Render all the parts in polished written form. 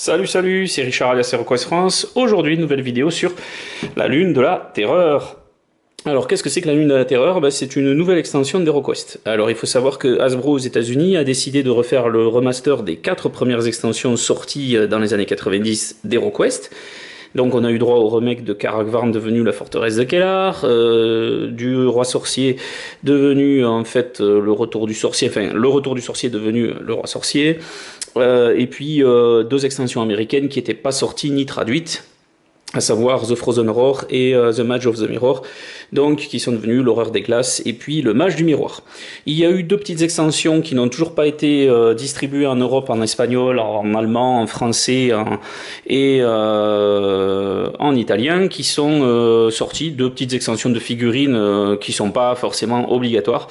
Salut, c'est Richard alias HeroQuest France. Aujourd'hui, une nouvelle vidéo sur la Lune de la Terreur. Alors, qu'est-ce que c'est que la Lune de la Terreur? C'est une nouvelle extension d'HeroQuest. Alors, il faut savoir que Hasbro aux États-Unis a décidé de refaire le remaster des 4 premières extensions sorties dans les années 90 d'HeroQuest. Donc on a eu droit au remake de Karakvarn devenu la forteresse de Kellar, du roi sorcier devenu en fait le retour du sorcier, enfin le retour du sorcier devenu le roi sorcier, et puis 2 extensions américaines qui n'étaient pas sorties ni traduites, à savoir The Frozen Horror et The Mage of the Mirror, donc qui sont devenus l'horreur des glaces et puis le Mage du miroir. Il y a eu 2 petites extensions qui n'ont toujours pas été distribuées en Europe en espagnol, en allemand, en français et en italien, qui sont sorties, 2 petites extensions de figurines qui sont pas forcément obligatoires.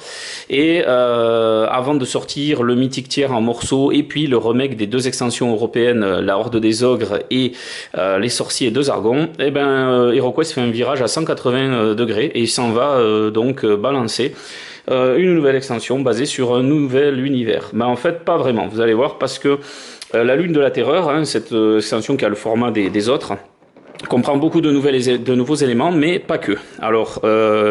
Et avant de sortir le Mythic Tier en morceaux et puis le remake des 2 extensions européennes, la Horde des Ogres et les Sorciers de Zargon, et HeroQuest fait un virage à 180 degrés et il s'en va donc balancer une nouvelle extension basée sur un nouvel univers. En fait, pas vraiment, vous allez voir, parce que la Lune de la Terreur, cette extension qui a le format des autres, comprend beaucoup de nouveaux éléments, mais pas que. Alors,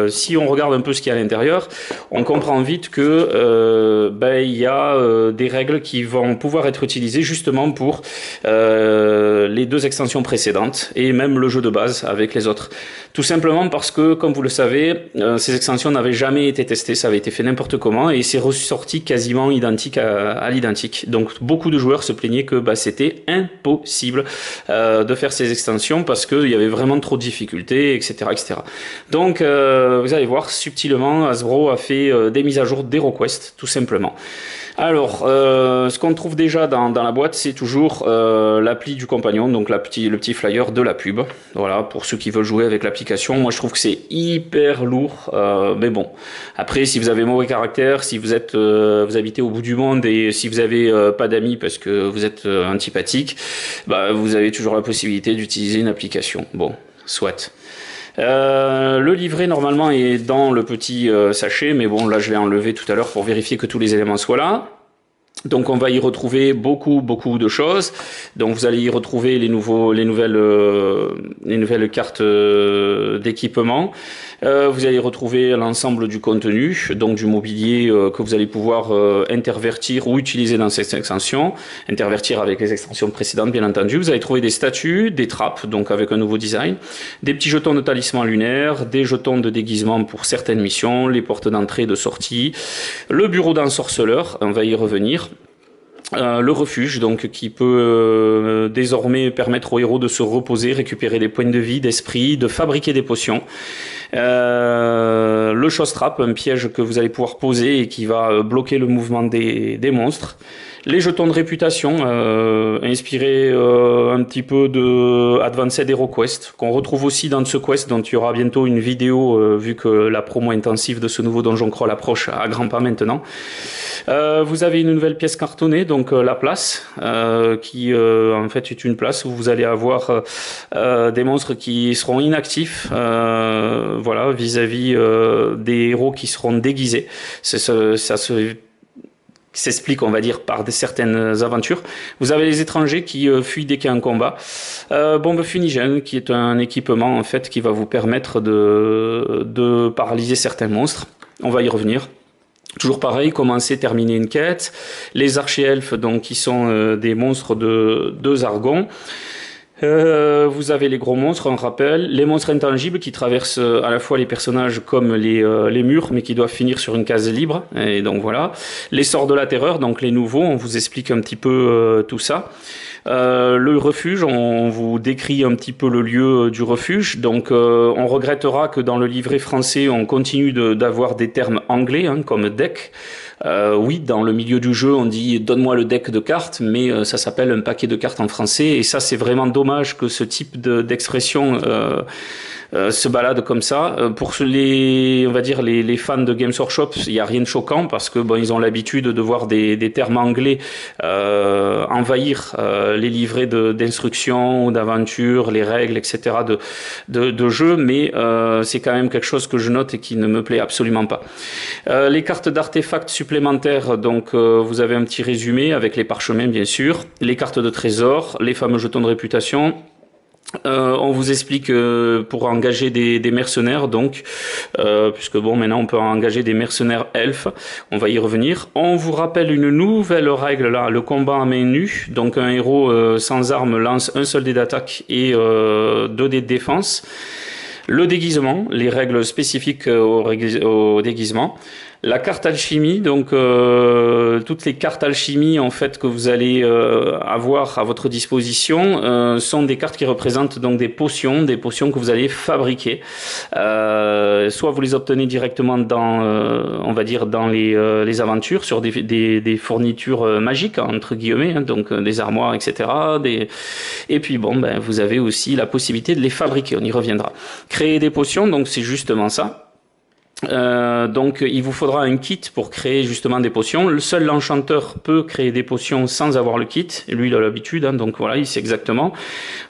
si on regarde un peu ce qu'il y a à l'intérieur, on comprend vite que il y a des règles qui vont pouvoir être utilisées justement pour les 2 extensions précédentes et même le jeu de base avec les autres. Tout simplement parce que, comme vous le savez, ces extensions n'avaient jamais été testées, ça avait été fait n'importe comment et c'est ressorti quasiment identique à l'identique. Donc, beaucoup de joueurs se plaignaient que c'était impossible de faire ces extensions parce qu'il y avait vraiment trop de difficultés, etc. etc. Donc, vous allez voir, subtilement, Hasbro a fait des mises à jour d'HeroQuest, tout simplement. Alors, ce qu'on trouve déjà dans la boîte, c'est toujours l'appli du compagnon, donc le petit flyer de la pub. Voilà, pour ceux qui veulent jouer avec l'application. Moi, je trouve que c'est hyper lourd, mais bon. Après, si vous avez mauvais caractère, si vous habitez au bout du monde et si vous avez pas d'amis parce que vous êtes antipathique, vous avez toujours la possibilité d'utiliser une application. Bon, soit. Le livret normalement est dans le petit sachet, mais bon là je l'ai enlevé tout à l'heure pour vérifier que tous les éléments soient là. Donc on va y retrouver beaucoup de choses. Donc vous allez y retrouver les nouvelles cartes d'équipement. Vous allez retrouver l'ensemble du contenu, donc du mobilier que vous allez pouvoir intervertir ou utiliser dans cette extension. Intervertir avec les extensions précédentes, bien entendu. Vous allez trouver des statues, des trappes, donc avec un nouveau design, des petits jetons de talisman lunaire, des jetons de déguisement pour certaines missions, les portes d'entrée et de sortie, le bureau d'ensorceleur, on va y revenir. Le refuge, donc qui peut désormais permettre aux héros de se reposer, récupérer des points de vie, d'esprit, de fabriquer des potions. Le Show Trap, un piège que vous allez pouvoir poser et qui va bloquer le mouvement des monstres. Les jetons de réputation, inspirés un petit peu de Advanced HeroQuest, qu'on retrouve aussi dans ce quest, dont il y aura bientôt une vidéo, vu que la promo intensive de ce nouveau Donjon Crawl approche à grands pas maintenant. Vous avez une nouvelle pièce cartonnée, donc la place, qui en fait est une place où vous allez avoir des monstres qui seront inactifs, voilà, vis-à-vis des héros qui seront déguisés. Ça s'explique, on va dire, par certaines aventures. Vous avez les étrangers qui fuient dès qu'il y a un combat. Bombe funigène, qui est un équipement en fait qui va vous permettre de paralyser certains monstres. On va y revenir. Toujours pareil, commencer, terminer une quête. Les archi-elfes, donc qui sont des monstres de Zargon. Vous avez les gros monstres, on rappelle, les monstres intangibles qui traversent à la fois les personnages comme les murs, mais qui doivent finir sur une case libre, et donc voilà. Les sorts de la terreur, donc les nouveaux, on vous explique un petit peu tout ça. Le refuge, on vous décrit un petit peu le lieu du refuge, donc on regrettera que dans le livret français, on continue d'avoir des termes anglais, comme deck. Oui, dans le milieu du jeu, on dit donne-moi le deck de cartes, mais ça s'appelle un paquet de cartes en français, et ça c'est vraiment dommage que ce type d'expression se balade comme ça. Pour on va dire les fans de Games Workshop, il n'y a rien de choquant parce que ils ont l'habitude de voir des termes anglais envahir les livrets d'instructions, d'aventures, les règles, etc. de jeu, mais c'est quand même quelque chose que je note et qui ne me plaît absolument pas. Les cartes d'artefacts supplémentaires supplémentaires, donc vous avez un petit résumé avec les parchemins bien sûr, les cartes de trésor, les fameux jetons de réputation. On vous explique pour engager des mercenaires, donc puisque bon, maintenant on peut engager des mercenaires elfes, on va y revenir. On vous rappelle une nouvelle règle là, le combat à main nue, donc un héros sans armes lance un seul dé d'attaque et 2 dés de défense. Le déguisement, les règles spécifiques au déguisement. La carte alchimie, donc toutes les cartes alchimie en fait que vous allez avoir à votre disposition sont des cartes qui représentent donc des potions que vous allez fabriquer. Soit vous les obtenez directement dans, on va dire dans les aventures sur des fournitures magiques entre guillemets, hein, donc des armoires, etc. Et puis bon, ben vous avez aussi la possibilité de les fabriquer. On y reviendra. Créer des potions, donc c'est justement ça. Donc il vous faudra un kit pour créer justement des potions. Seul l'enchanteur peut créer des potions sans avoir le kit. Et lui il a l'habitude, hein, donc voilà, il sait exactement.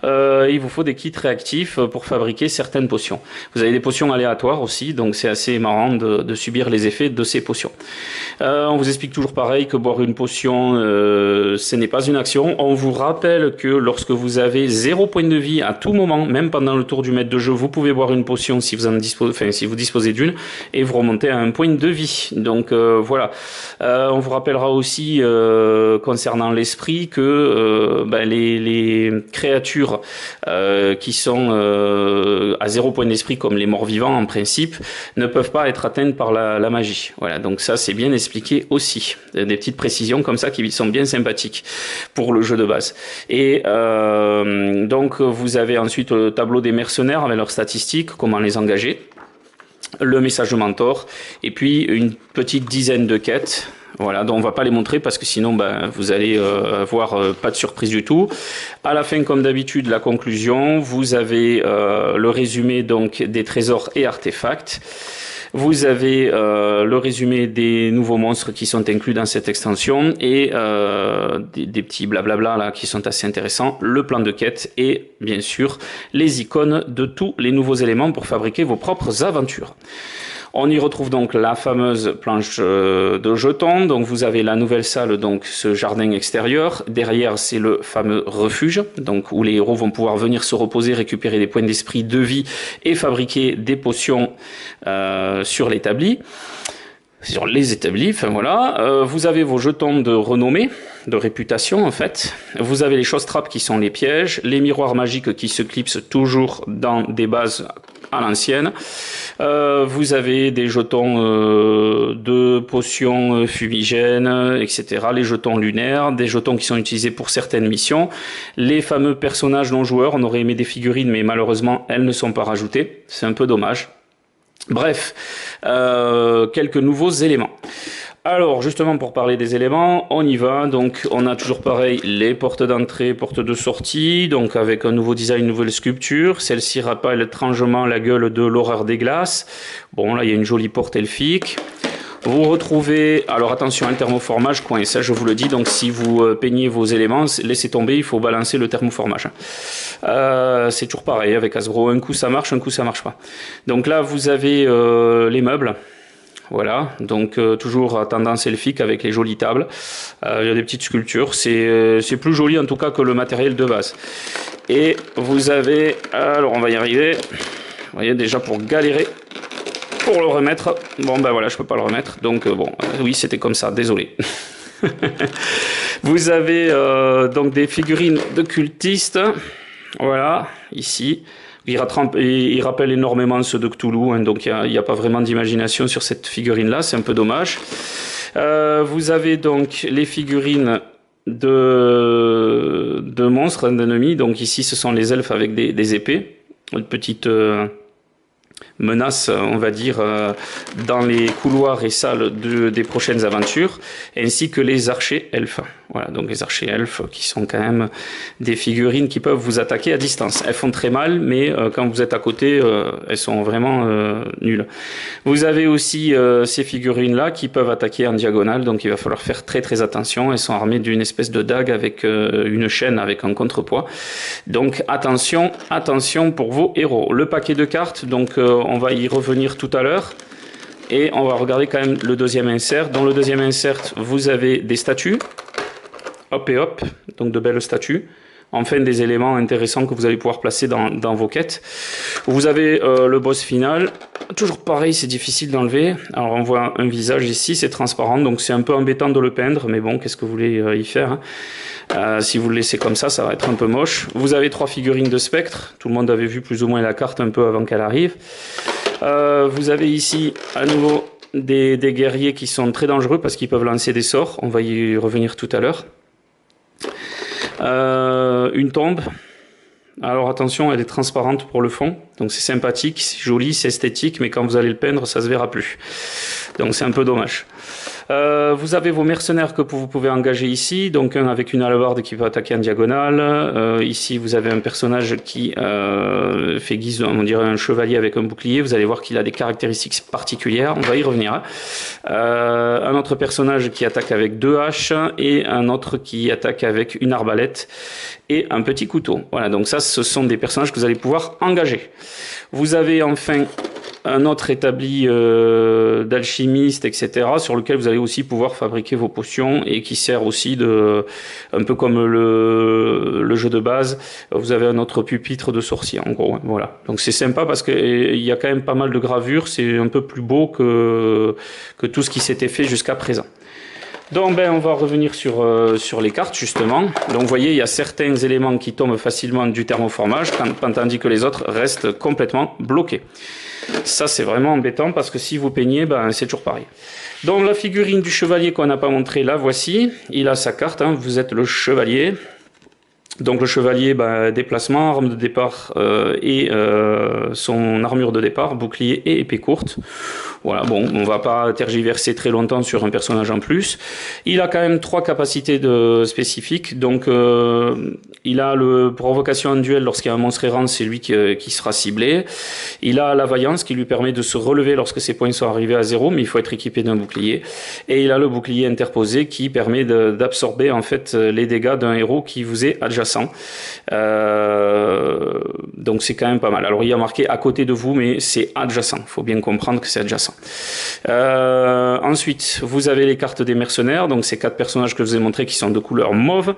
Il vous faut des kits réactifs pour fabriquer certaines potions. Vous avez des potions aléatoires aussi, donc c'est assez marrant de subir les effets de ces potions. On vous explique toujours pareil que boire une potion ce n'est pas une action. On vous rappelle que lorsque vous avez 0 point de vie à tout moment, même pendant le tour du maître de jeu, vous pouvez boire une potion si vous en disposez, enfin si vous disposez d'une, et vous remontez à un point de vie. Donc voilà. On vous rappellera aussi concernant l'esprit que les créatures qui sont à 0 point d'esprit comme les morts vivants en principe ne peuvent pas être atteintes par la magie. Voilà, donc ça c'est bien expliqué aussi. Des petites précisions comme ça qui sont bien sympathiques pour le jeu de base. Et donc vous avez ensuite le tableau des mercenaires avec leurs statistiques, comment les engager, le message de mentor, et puis une petite dizaine de quêtes. Voilà, donc on va pas les montrer parce que sinon vous allez avoir pas de surprise du tout. À la fin, comme d'habitude, la conclusion, vous avez le résumé donc des trésors et artefacts. Vous avez le résumé des nouveaux monstres qui sont inclus dans cette extension et des petits blablabla là qui sont assez intéressants, le plan de quête et bien sûr les icônes de tous les nouveaux éléments pour fabriquer vos propres aventures. On y retrouve donc la fameuse planche de jetons. Donc vous avez la nouvelle salle, donc ce jardin extérieur. Derrière, c'est le fameux refuge, donc où les héros vont pouvoir venir se reposer, récupérer des points d'esprit, de vie et fabriquer des potions sur l'établi. Sur les établis, enfin voilà. Vous avez vos jetons de renommée, de réputation en fait. Vous avez les choses trappes qui sont les pièges, les miroirs magiques qui se clipsent toujours dans des bases à l'ancienne. Vous avez des jetons de potions fumigènes, etc. Les jetons lunaires, des jetons qui sont utilisés pour certaines missions. Les fameux personnages non joueurs, on aurait aimé des figurines, mais malheureusement, elles ne sont pas rajoutées. C'est un peu dommage. Bref, quelques nouveaux éléments. Alors, justement, pour parler des éléments, on y va. Donc, on a toujours pareil, les portes d'entrée, portes de sortie, donc avec un nouveau design, une nouvelle sculpture. Celle-ci rappelle étrangement la gueule de l'horreur des glaces. Bon, là, il y a une jolie porte elfique. Vous retrouvez, alors attention, un thermoformage coin, ça je vous le dis, donc si vous peignez vos éléments, laissez tomber, il faut balancer le thermoformage. C'est toujours pareil avec Hasbro, un coup ça marche, un coup ça marche pas. Donc là vous avez les meubles. Voilà, donc toujours à tendance elfique avec les jolies tables. Il y a des petites sculptures, c'est plus joli en tout cas que le matériel de base. Et vous avez, alors on va y arriver, vous voyez déjà pour galérer pour le remettre, bon ben voilà, je peux pas le remettre, donc bon, oui c'était comme ça, désolé. Vous avez donc des figurines de cultistes, voilà, ici. Il rappelle énormément ceux de Cthulhu, hein, donc il n'y a pas vraiment d'imagination sur cette figurine-là, c'est un peu dommage. Vous avez donc les figurines de monstres, d'ennemis, donc ici ce sont les elfes avec des épées, une petite menace, on va dire, dans les couloirs et salles des prochaines aventures, ainsi que les archers elfes. Voilà, donc les archers elfes qui sont quand même des figurines qui peuvent vous attaquer à distance. Elles font très mal, mais quand vous êtes à côté, elles sont vraiment nulles. Vous avez aussi ces figurines-là qui peuvent attaquer en diagonale, donc il va falloir faire très très attention. Elles sont armées d'une espèce de dague avec une chaîne avec un contrepoids. Donc attention, attention pour vos héros. Le paquet de cartes, donc on va y revenir tout à l'heure. Et on va regarder quand même le deuxième insert. Dans le deuxième insert, vous avez des statues. Hop et hop, donc de belles statues. Enfin, des éléments intéressants que vous allez pouvoir placer dans vos quêtes. Vous avez le boss final. Toujours pareil, c'est difficile d'enlever. Alors, on voit un visage ici, c'est transparent, donc c'est un peu embêtant de le peindre. Mais bon, qu'est-ce que vous voulez y faire, hein. Si vous le laissez comme ça va être un peu moche. Vous avez 3 figurines de spectres. Tout le monde avait vu plus ou moins la carte un peu avant qu'elle arrive. Vous avez ici, à nouveau, des guerriers qui sont très dangereux parce qu'ils peuvent lancer des sorts. On va y revenir tout à l'heure. Une tombe. Alors attention, elle est transparente pour le fond, donc c'est sympathique, c'est joli, c'est esthétique, mais quand vous allez le peindre, ça se verra plus. Donc c'est un peu dommage. Vous avez vos mercenaires que vous pouvez engager ici, donc un avec une hallebarde qui peut attaquer en diagonale. Ici vous avez un personnage qui fait guise, on dirait un chevalier avec un bouclier. Vous allez voir qu'il a des caractéristiques particulières, on va y revenir. Un autre personnage qui attaque avec 2 haches et un autre qui attaque avec une arbalète et un petit couteau. Voilà, donc ça ce sont des personnages que vous allez pouvoir engager. Vous avez enfin un autre établi d'alchimiste, etc., sur lequel vous allez aussi pouvoir fabriquer vos potions et qui sert aussi de, un peu comme le jeu de base, vous avez un autre pupitre de sorcier, en gros, hein, voilà. Donc c'est sympa parce qu'il y a quand même pas mal de gravures, c'est un peu plus beau que tout ce qui s'était fait jusqu'à présent. Donc on va revenir sur les cartes justement. Donc vous voyez, il y a certains éléments qui tombent facilement du thermoformage, tandis que les autres restent complètement bloqués. Ça c'est vraiment embêtant parce que si vous peignez, c'est toujours pareil. Donc la figurine du chevalier qu'on n'a pas montré, là voici. Il a sa carte, hein, vous êtes le chevalier. Donc le chevalier, déplacement, arme de départ et son armure de départ, bouclier et épée courte. Voilà, bon, on va pas tergiverser très longtemps sur un personnage en plus. Il a quand même 3 capacités spécifiques. Donc il a le provocation en duel lorsqu'il y a un monstre errant, c'est lui qui sera ciblé. Il a la vaillance qui lui permet de se relever lorsque ses points sont arrivés à 0, mais il faut être équipé d'un bouclier. Et il a le bouclier interposé qui permet d'absorber en fait les dégâts d'un héros qui vous est adjacent. Donc c'est quand même pas mal. Alors il y a marqué à côté de vous, mais c'est adjacent. Il faut bien comprendre que c'est adjacent. Ensuite, vous avez les cartes des mercenaires. Donc ces 4 personnages que je vous ai montrés qui sont de couleur mauve.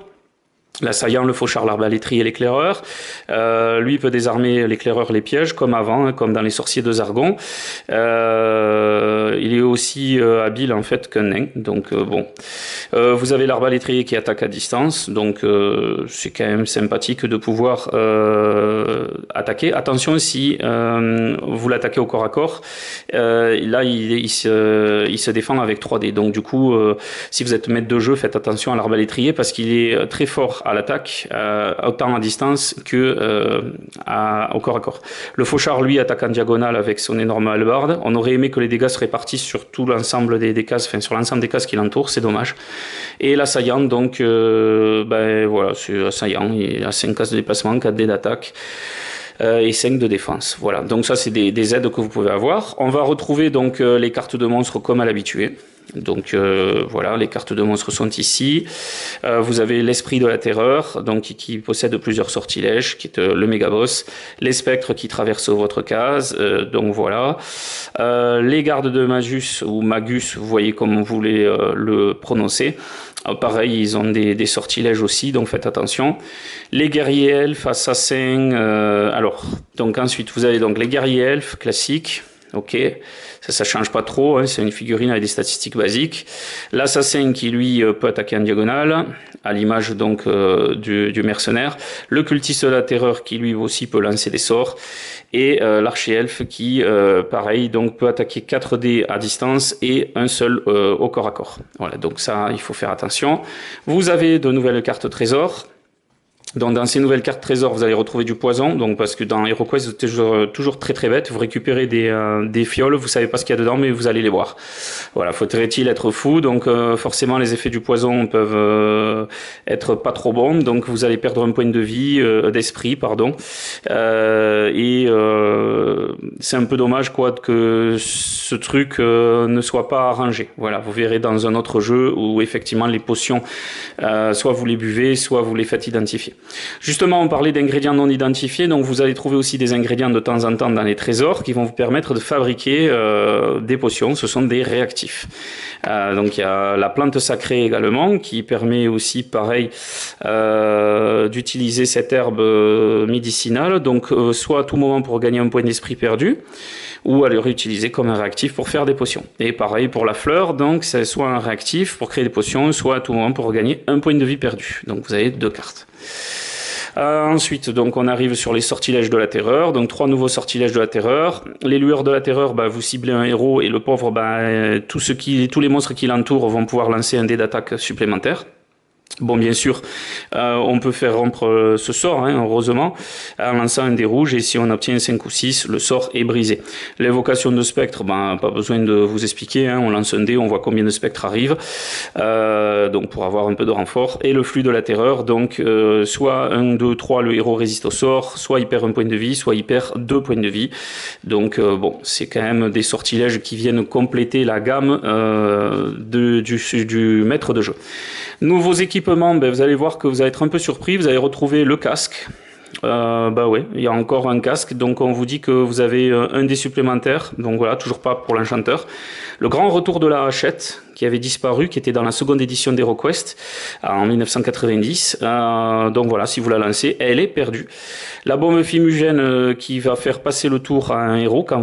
L'assaillant, le fauchard, l'arbalétrier et l'éclaireur. Lui peut désarmer l'éclaireur, les pièges, comme avant, hein, comme dans les sorciers de Zargon. Il est aussi habile en fait qu'un nain. Donc bon. Vous avez l'arbalétrier qui attaque à distance. Donc c'est quand même sympathique de pouvoir attaquer. Attention si vous l'attaquez au corps à corps. Là il se défend avec 3 dés. Donc du coup, si vous êtes maître de jeu, faites attention à l'arbalétrier parce qu'il est très fort à l'attaque, autant à distance que au corps à corps. Le fauchard, lui, attaque en diagonale avec son énorme hallebarde. On aurait aimé que les dégâts se répartissent sur tout l'ensemble des cases, enfin sur l'ensemble des cases qui l'entourent, c'est dommage. Et l'assaillant, donc, voilà, c'est assaillant, il a 5 cases de déplacement, 4 dés d'attaque. Et 5 de défense. Voilà, donc ça c'est des aides que vous pouvez avoir. On va retrouver donc les cartes de monstres comme à l'habitude. Donc voilà, les cartes de monstres sont ici. Vous avez l'esprit de la terreur, donc qui possède plusieurs sortilèges, qui est le méga boss. Les spectres qui traversent votre case, donc voilà. Les gardes de Magus ou Magus, vous voyez comme vous voulez le prononcer. Pareil, ils ont des sortilèges aussi, donc faites attention. Les guerriers elfes, assassins. Alors, donc ensuite vous avez donc les guerriers elfes classiques. Ok, ça change pas trop, hein, c'est une figurine avec des statistiques basiques. L'assassin qui lui peut attaquer en diagonale, à l'image donc du mercenaire. Le cultiste de la terreur qui lui aussi peut lancer des sorts. Et l'archi-elfe qui, pareil, donc peut attaquer 4 dés à distance et un seul au corps à corps. Voilà, donc ça, il faut faire attention. Vous avez de nouvelles cartes trésors. Donc dans ces nouvelles cartes trésors, vous allez retrouver du poison, donc parce que dans HeroQuest, vous êtes toujours très très bête, vous récupérez des fioles, vous savez pas ce qu'il y a dedans, mais vous allez les voir. Voilà, faudrait-il être fou, donc forcément les effets du poison peuvent être pas trop bons, donc vous allez perdre un point de vie, d'esprit, pardon, et c'est un peu dommage quoi que ce truc ne soit pas arrangé. Voilà, vous verrez dans un autre jeu où effectivement les potions, soit vous les buvez, soit vous les faites identifier. Justement, on parlait d'ingrédients non identifiés, donc vous allez trouver aussi des ingrédients de temps en temps dans les trésors qui vont vous permettre de fabriquer des potions. Ce sont des réactifs. Donc il y a la plante sacrée également qui permet aussi, pareil, d'utiliser cette herbe médicinale, donc soit à tout moment pour gagner un point d'esprit perdu, ou à le réutiliser comme un réactif pour faire des potions. Et pareil pour la fleur, donc c'est soit un réactif pour créer des potions, soit à tout moment pour gagner un point de vie perdu. Donc vous avez 2 cartes. Ensuite, donc on arrive sur les sortilèges de la terreur, donc 3 nouveaux sortilèges de la terreur. Les lueurs de la terreur, vous ciblez un héros et le pauvre, tous les monstres qui l'entourent vont pouvoir lancer un dé d'attaque supplémentaire. Bon, bien sûr, on peut faire rompre ce sort, heureusement, en lançant un dé rouge, et si on obtient 5 ou 6, le sort est brisé. L'évocation de spectres, pas besoin de vous expliquer, on lance un dé, on voit combien de spectres arrivent, donc pour avoir un peu de renfort. Et le flux de la terreur, donc soit 1, 2, 3, le héros résiste au sort, soit il perd un point de vie, soit il perd 2 points de vie. Donc bon, c'est quand même des sortilèges qui viennent compléter la gamme du maître de jeu. Nouveaux équipements, vous allez voir que vous allez être un peu surpris, vous allez retrouver le casque. Ouais, il y a encore un casque, donc on vous dit que vous avez un dé supplémentaire, donc voilà, toujours pas pour l'enchanteur. Le grand retour de la hachette, qui avait disparu, qui était dans la seconde édition d'HeroQuest en 1990. Donc voilà, si vous la lancez, elle est perdue. La bombe fumigène qui va faire passer le tour à un héros, à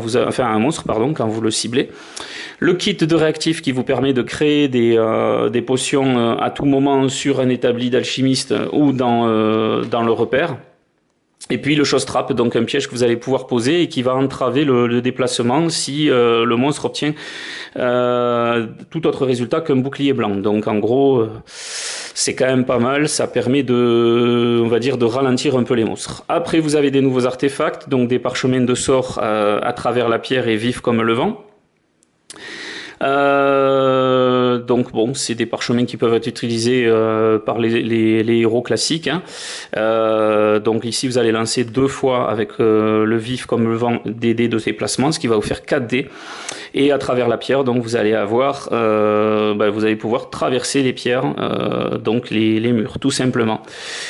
un monstre, pardon, quand vous le ciblez. Le kit de réactif qui vous permet de créer des potions à tout moment sur un établi d'alchimiste ou dans le repère. Et puis le chose trap, donc un piège que vous allez pouvoir poser et qui va entraver le déplacement si le monstre obtient tout autre résultat qu'un bouclier blanc. Donc en gros, c'est quand même pas mal, ça permet de ralentir un peu les monstres. Après, vous avez des nouveaux artefacts, donc des parchemins de sorts à travers la pierre et vifs comme le vent. Donc bon, c'est des parchemins qui peuvent être utilisés par les héros classiques. Donc ici, vous allez lancer 2 fois avec le vif comme le vent des dés de déplacement, ce qui va vous faire 4 dés. Et à travers la pierre, donc vous allez avoir, vous allez pouvoir traverser les pierres, donc les murs, tout simplement.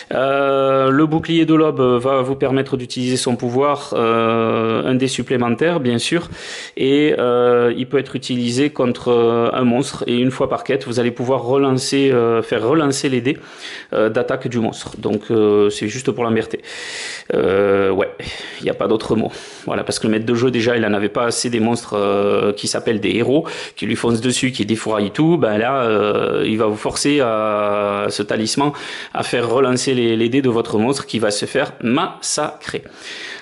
Le bouclier de l'aube va vous permettre d'utiliser son pouvoir, un dé supplémentaire, bien sûr, et il peut être utilisé contre un monstre, et une fois par quête, vous allez pouvoir faire relancer les dés d'attaque du monstre. Donc c'est juste pour l'emmerder. Ouais, il n'y a pas d'autre mot. Voilà, parce que le maître de jeu, déjà, il n'en avait pas assez des monstres qui s'appellent des héros, qui lui foncent dessus, qui défouraillent tout. Là, il va vous forcer ce talisman à faire relancer les dés de votre monstre qui va se faire massacrer.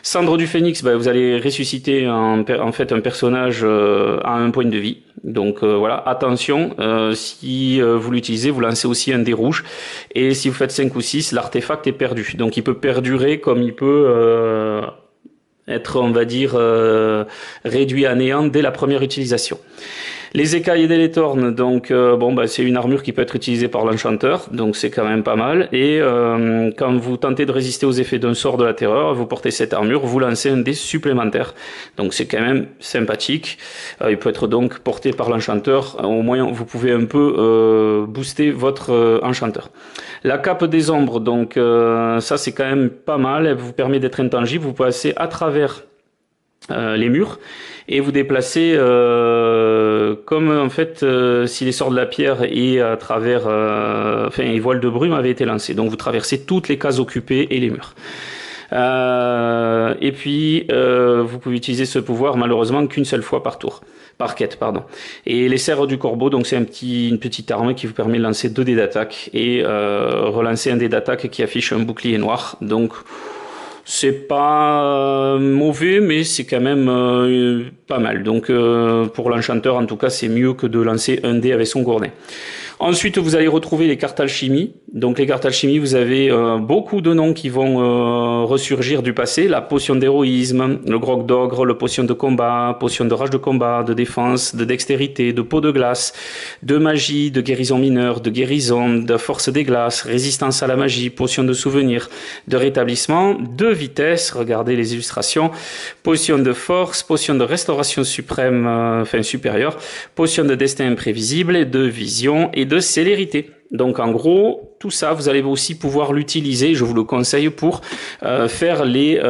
Cendre du Phénix, vous allez ressusciter en fait un personnage à 1 point de vie. Donc voilà, attention, si vous l'utilisez, vous lancez aussi un dé rouge. Et si vous faites 5 ou 6, l'artefact est perdu. Donc il peut perdurer comme il peut être, on va dire, réduit à néant dès la première utilisation. Les écailles et les tornes, donc c'est une armure qui peut être utilisée par l'enchanteur, donc c'est quand même pas mal. Et quand vous tentez de résister aux effets d'un sort de la terreur, vous portez cette armure, vous lancez un dé supplémentaire. Donc c'est quand même sympathique. Il peut être donc porté par l'enchanteur. Au moins vous pouvez un peu booster votre enchanteur. La cape des ombres, donc ça c'est quand même pas mal. Elle vous permet d'être intangible. Vous passez à travers les murs et vous déplacez comme en fait si les sorts de la pierre et à travers les voiles de brume avaient été lancés. Donc vous traversez toutes les cases occupées et les murs. Et puis vous pouvez utiliser ce pouvoir malheureusement qu'une seule fois par quête, pardon. Et les serres du corbeau, donc c'est une petite arme qui vous permet de lancer 2 dés d'attaque et relancer un dé d'attaque qui affiche un bouclier noir. Donc c'est pas mauvais, mais c'est quand même pas mal. Donc pour l'enchanteur, en tout cas, c'est mieux que de lancer un dé avec son gourdin. Ensuite, vous allez retrouver les cartes alchimie. Donc les cartes alchimie, vous avez beaucoup de noms qui vont ressurgir du passé. La potion d'héroïsme, le grog d'ogre, le potion de combat, potion de rage de combat, de défense, de dextérité, de peau de glace, de magie, de guérison mineure, de guérison, de force des glaces, résistance à la magie, potion de souvenir, de rétablissement, de vitesse, regardez les illustrations, potion de force, potion de restauration suprême, supérieure, potion de destin imprévisible, de vision et de célérité. Donc en gros, tout ça, vous allez aussi pouvoir l'utiliser, je vous le conseille, pour faire les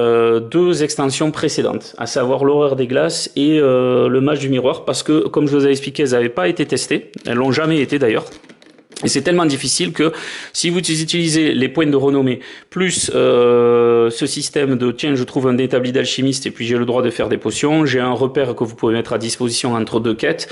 deux extensions précédentes, à savoir l'horreur des glaces et le match du miroir, parce que, comme je vous ai expliqué, elles n'avaient pas été testées, elles l'ont jamais été d'ailleurs. Et c'est tellement difficile que si vous utilisez les points de renommée plus ce système de tiens, je trouve un établi d'alchimiste et puis j'ai le droit de faire des potions, j'ai un repère que vous pouvez mettre à disposition entre deux quêtes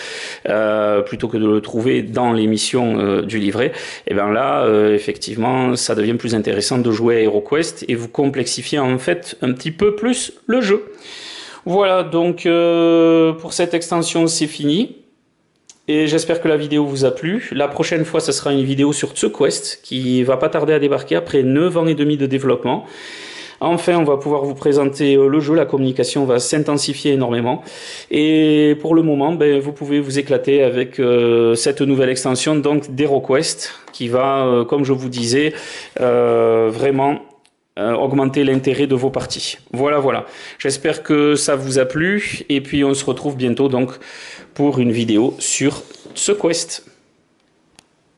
plutôt que de le trouver dans les missions du livret, et bien là effectivement ça devient plus intéressant de jouer à HeroQuest et vous complexifiez en fait un petit peu plus le jeu. Voilà, donc pour cette extension c'est fini. Et j'espère que la vidéo vous a plu. La prochaine fois, ce sera une vidéo sur TheQuest qui va pas tarder à débarquer après 9 ans et demi de développement. Enfin, on va pouvoir vous présenter le jeu, la communication va s'intensifier énormément. Et pour le moment, ben, vous pouvez vous éclater avec cette nouvelle extension donc d'HeroQuest qui va, comme je vous disais, vraiment augmenter l'intérêt de vos parties. Voilà, voilà. J'espère que ça vous a plu et puis on se retrouve bientôt donc pour une vidéo sur TheQuest.